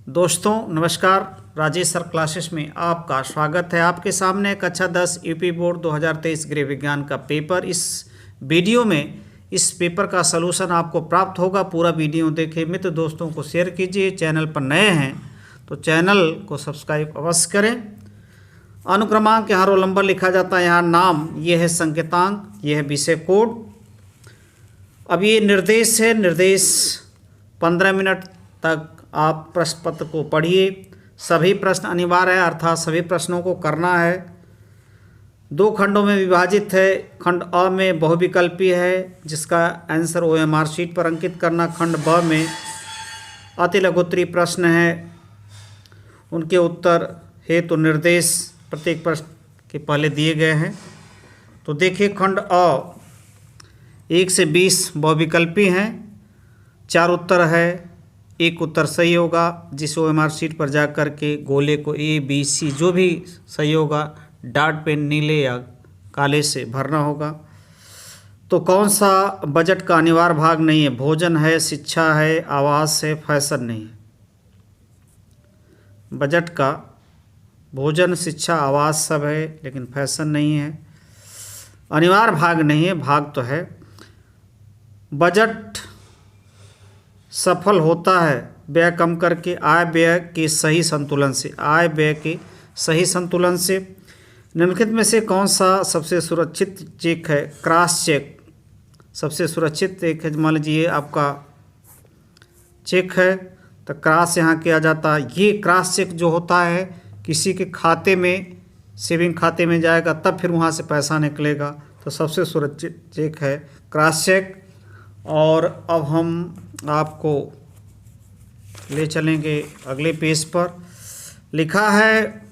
दोस्तों नमस्कार। Rajesh sir classes में आपका स्वागत है। आपके सामने कक्षा 10 यूपी बोर्ड 2023 गृह विज्ञान का पेपर। इस वीडियो में इस पेपर का सलूशन आपको प्राप्त होगा। पूरा वीडियो देखें, मित्र दोस्तों को शेयर कीजिए। चैनल पर नए हैं तो चैनल को सब्सक्राइब अवश्य करें। अनुक्रमांक यहाँ रोल नंबर लिखा जाता है, यहाँ नाम, ये है संकेतांक, ये है विषय कोड। अब ये निर्देश है। निर्देश 15 मिनट तक आप प्रश्न पत्र को पढ़िए। सभी प्रश्न अनिवार्य है, अर्थात सभी प्रश्नों को करना है। 2 खंडों में विभाजित है। खंड अ में बहुविकल्पी है, जिसका आंसर OMR शीट पर अंकित करना। खंड ब में अति लघुत्तरीय प्रश्न है, उनके उत्तर हेतु निर्देश प्रत्येक प्रश्न के पहले दिए गए हैं। तो देखिए, खंड अ 1 से 20 बहुविकल्पी हैं। 4 उत्तर है, एक उत्तर सही होगा, जिस OMR शीट पर जा कर के गोले को ABC जो भी सही होगा डॉट पेन नीले या काले से भरना होगा। तो कौन सा बजट का अनिवार्य भाग नहीं है? भोजन है, शिक्षा है, आवास है, फैशन नहीं है। बजट का भोजन, शिक्षा, आवास सब है, लेकिन फैशन नहीं है। अनिवार्य भाग नहीं है, भाग तो है। बजट सफल होता है व्यय कम करके, आय व्यय के सही संतुलन से। आय व्यय के सही संतुलन से। निम्नलिखित में से कौन सा सबसे सुरक्षित चेक है? क्रॉस चेक सबसे सुरक्षित चेक है। मान लीजिए आपका चेक है तो क्रॉस यहाँ किया जाता है। ये क्रॉस चेक जो होता है किसी के खाते में, सेविंग खाते में जाएगा, तब फिर वहाँ से पैसा निकलेगा। तो सबसे सुरक्षित चेक है क्रॉस चेक। और अब हम आपको ले चलेंगे अगले पेज पर। लिखा है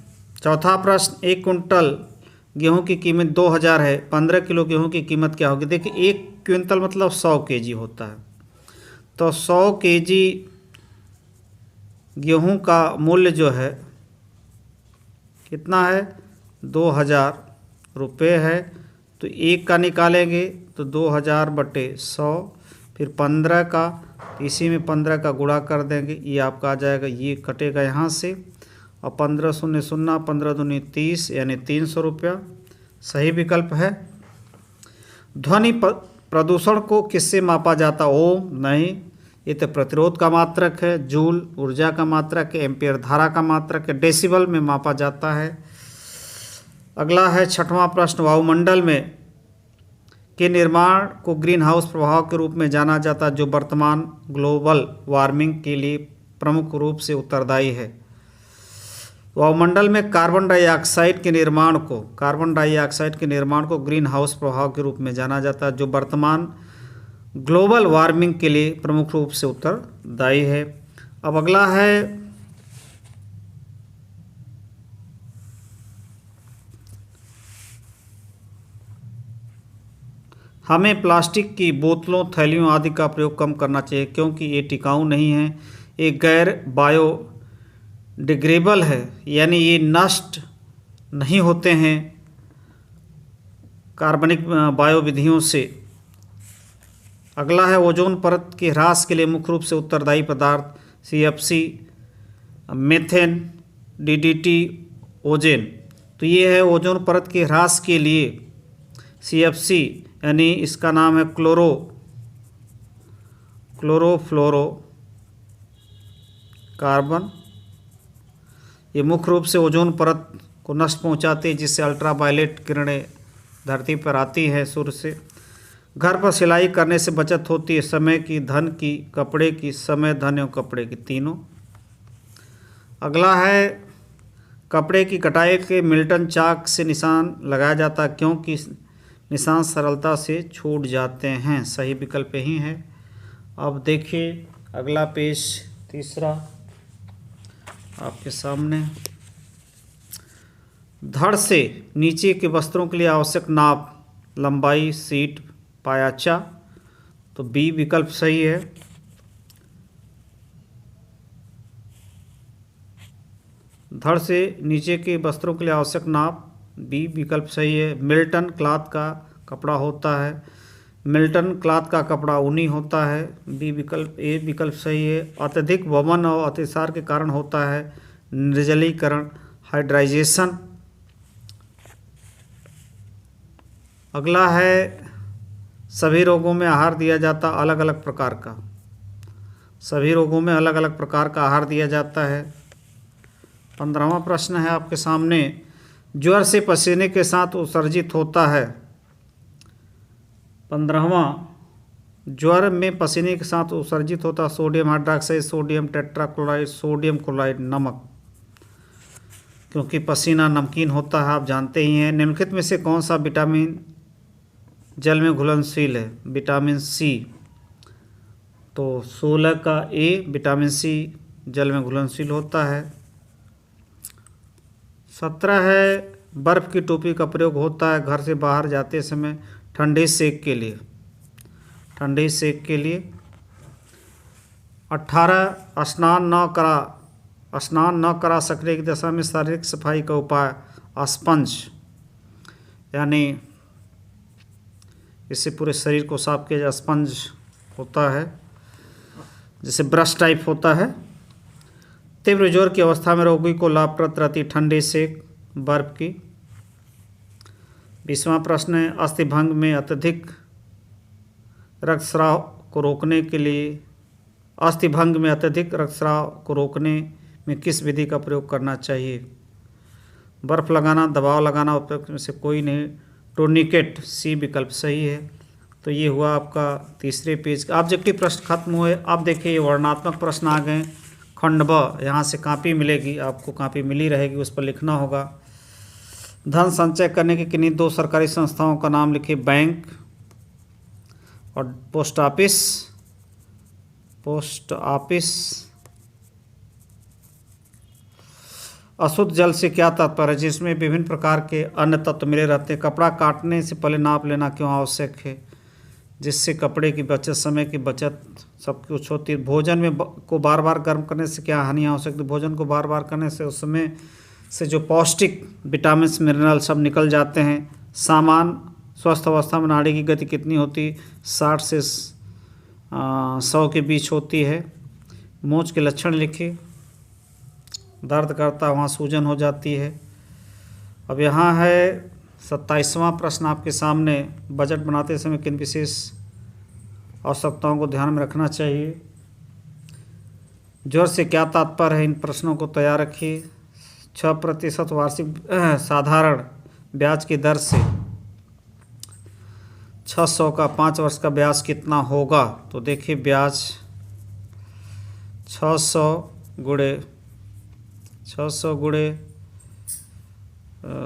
चौथा प्रश्न, 1 कुंटल गेहूं की कीमत 2000 है, 15 किलो गेहूं की कीमत क्या होगी? देखिए, 1 क्विंटल मतलब 100 केजी होता है। तो 100 केजी गेहूं का मूल्य जो है कितना है? 2000 रुपये है। तो 1 का निकालेंगे तो 2000 बटे 100, फिर 15 का, इसी में 15 का गुणा कर देंगे, ये आपका आ जाएगा, ये कटेगा यहाँ से। और 15 शून्य शून्य, 15 दूनी 30, यानी 300 रुपया सही विकल्प है। ध्वनि प्रदूषण को किससे मापा जाता? ओम नहीं, ये तो प्रतिरोध का मात्रक है। जूल ऊर्जा का मात्रक है। एम्पियर धारा का मात्रक है। डेसिबल में मापा जाता है। अगला है 6वां प्रश्न, वायुमंडल में के निर्माण को ग्रीन हाउस प्रभाव के रूप में जाना जाता है, जो वर्तमान ग्लोबल वार्मिंग के लिए प्रमुख रूप से उत्तरदायी है। वायुमंडल में कार्बन डाइऑक्साइड के निर्माण को ग्रीन हाउस प्रभाव के रूप में जाना जाता है, जो वर्तमान ग्लोबल वार्मिंग के लिए प्रमुख रूप से उत्तरदायी है। अब अगला है हमें प्लास्टिक की बोतलों, थैलियों आदि का प्रयोग कम करना चाहिए, क्योंकि ये टिकाऊ नहीं है, ये गैर बायोडिग्रेडेबल है, यानी ये नष्ट नहीं होते हैं कार्बनिक बायोविधियों से। अगला है ओजोन परत के ह्रास के लिए मुख्य रूप से उत्तरदायी पदार्थ CFC, मेथेन, DDT, ओजेन। तो ये है ओजोन परत के ह्रास के लिए CFC, यानी इसका नाम है क्लोरोफ्लोरो कार्बन। ये मुख्य रूप से ओजोन परत को नष्ट पहुंचाते हैं, जिससे अल्ट्रावायलेट किरणें धरती पर आती है सूर्य से। घर पर सिलाई करने से बचत होती है, समय की, धन की, कपड़े की, समय, धन एवं कपड़े की, तीनों। अगला है कपड़े की कटाई के मिल्टन चाक से निशान लगाया जाता है, क्योंकि निशान सरलता से छूट जाते हैं। सही विकल्प ही है। अब देखिए अगला पेज, तीसरा आपके सामने। धड़ से नीचे के वस्त्रों के लिए आवश्यक नाप, लंबाई, सीट, पायाचा। तो B विकल्प सही है। धड़ से नीचे के वस्त्रों के लिए आवश्यक नाप, B विकल्प सही है। मिल्टन क्लॉथ का कपड़ा होता है, मिल्टन क्लॉथ का कपड़ा ऊनी होता है। बी विकल्प, ए विकल्प सही है। अत्यधिक वमन और अतिसार के कारण होता है निर्जलीकरण, हाइड्राइजेशन। अगला है सभी रोगों में आहार दिया जाता अलग अलग प्रकार का। सभी रोगों में अलग अलग प्रकार का आहार दिया जाता है। 15वां प्रश्न है आपके सामने, ज्वर से पसीने के साथ उत्सर्जित होता है। 15वां, ज्वर में पसीने के साथ उत्सर्जित होता है sodium hydroxide, sodium tetrachloride, sodium chloride, नमक। क्योंकि पसीना नमकीन होता है, आप जानते ही हैं। निम्नलिखित में से कौन सा विटामिन जल में घुलनशील है? Vitamin C. तो 16 का ए, विटामिन सी जल में घुलनशील होता है। 17 है, बर्फ़ की टोपी का प्रयोग होता है घर से बाहर जाते समय ठंडे सेक के लिए। ठंडे सेक के लिए। 18, स्नान न करा सकने की दशा में शारीरिक सफाई का उपाय स्पंज, यानी इससे पूरे शरीर को साफ किया जाए। स्पंज होता है, जैसे ब्रश टाइप होता है। तीव्र ज्वर की अवस्था में रोगी को लाभप्रद रहती ठंडे सेक बर्फ की। 20वां प्रश्न है, अस्थिभंग में अत्यधिक रक्तस्राव को रोकने के लिए, अस्थिभंग में अत्यधिक रक्तस्राव को रोकने में किस विधि का प्रयोग करना चाहिए? बर्फ लगाना, दबाव लगाना, उपयुक्त में से कोई नहीं। टूर्निकेट, सी विकल्प सही है। तो ये हुआ आपका तीसरे पेज का। ऑब्जेक्टिव प्रश्न खत्म हुए। अब देखिए ये वर्णनात्मक प्रश्न आ गए। खंड ब, यहाँ से कॉपी मिलेगी आपको, कॉपी मिली रहेगी, उस पर लिखना होगा। धन संचय करने की किन्हीं 2 सरकारी संस्थाओं का नाम लिखिए, बैंक और पोस्ट ऑफिस। Post office. अशुद्ध जल से क्या तात्पर्य है? जिसमें विभिन्न प्रकार के अन्य तत्व मिले रहते हैं। कपड़ा काटने से पहले नाप लेना क्यों आवश्यक है? जिससे कपड़े की बचत, समय की बचत, सब कुछ होती है। भोजन में को बार बार गर्म करने से क्या हानि हो सकती है? भोजन को बार बार करने से उसमें से जो पौष्टिक विटामिन मिनरल सब निकल जाते हैं। सामान स्वस्थ अवस्था में नाड़ी की गति कितनी होती? 60 से 100 के बीच होती है। मोच के लक्षण लिखिए। दर्द करता वहाँ सूजन हो जाती है। अब यहाँ है 27वां प्रश्न आपके सामने, बजट बनाते समय किन विशेष आवश्यकताओं को ध्यान में रखना चाहिए? ज्वर से क्या तात्पर्य है? इन प्रश्नों को तैयार रखिए। 6% वार्षिक साधारण ब्याज की दर से 600 का 5 वर्ष का ब्याज कितना होगा? तो देखिए ब्याज 600 गुणे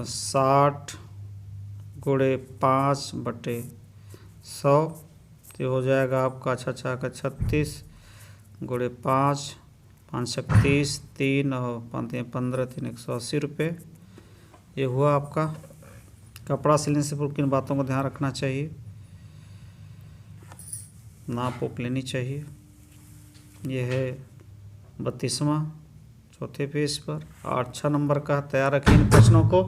60 गुणे 5/100, तो हो जाएगा आपका 6 का 36 गुणे 5, 5 30, 3 और 15, 3 180 रुपये। ये हुआ आपका। कपड़ा सिलने से पूर्व किन बातों को ध्यान रखना चाहिए? नाप ओप लेनी चाहिए। यह है 32वां, चौथे पेज पर। 6 नंबर का तैयार रखिए इन प्रश्नों को।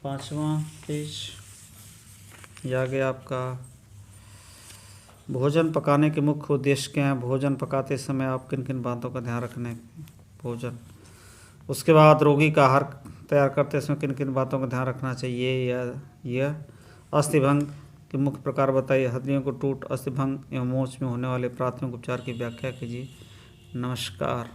5वां पेज ये आ गया आपका। भोजन पकाने के मुख्य उद्देश्य क्या हैं? भोजन पकाते समय आप किन किन बातों का ध्यान रखने? भोजन। उसके बाद रोगी का आहार तैयार करते समय किन किन बातों का ध्यान रखना चाहिए? यह अस्थिभंग के मुख्य प्रकार बताइए। हड्डियों को टूट, अस्थिभंग एवं मोच में होने वाले प्राथमिक उपचार की व्याख्या कीजिए। नमस्कार।